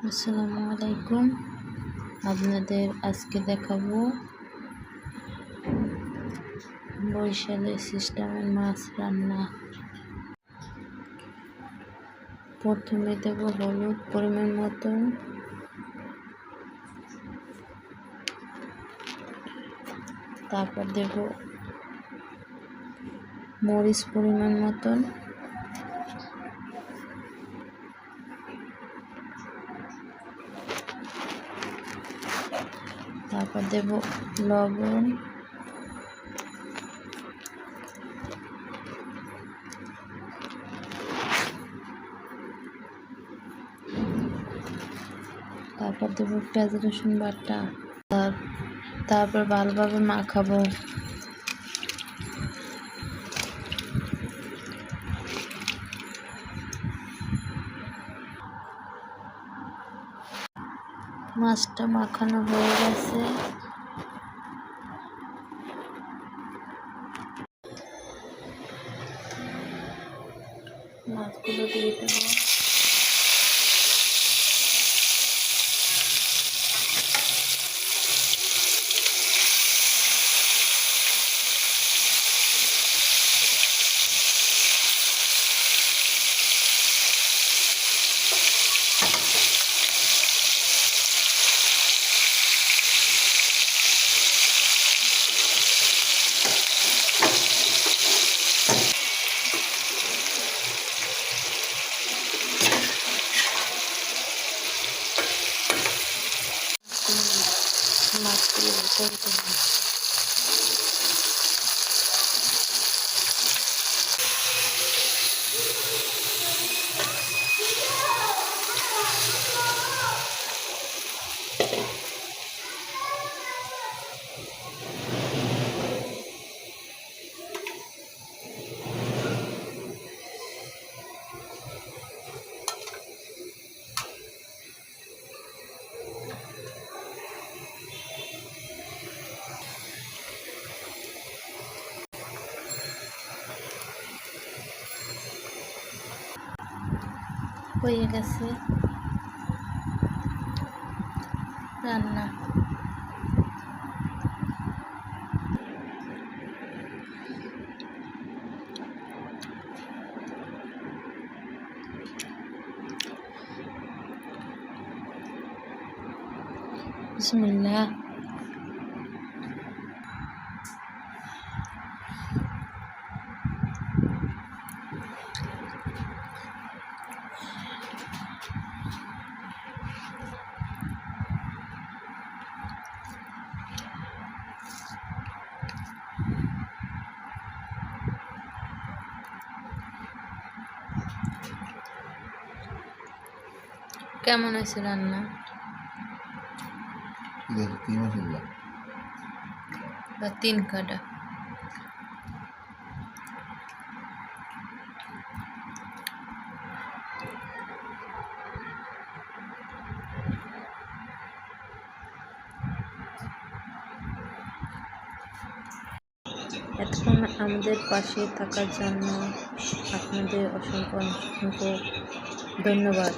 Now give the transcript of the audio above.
আসসালামু আলাইকুম। আপনাদের আজকে দেখাবো বরিশালে সিস্টেমের মাছ রান্না। প্রথমে দেব হলুদ পরিমাণ মতন, তারপর দেব মরিচ পরিমাণ মতন, তারপর দেব লবণ, তারপর দেব পেঁয়াজ রসুন বাটা, তারপর ভালোভাবে মাখাবো। মাছটা মাখানো হয়ে গেছে। মাছগুলো দিয়ে দেবো। মাছগুলো ভিতরে দেবো। হয়ে গেছে রান্না। বিসমিল্লাহ। কেমন আছে রান্না? বা 3 কাটা। এতক্ষণ আমাদের পাশে থাকার জন্য আপনাদের অসংখ্য ধন্যবাদ।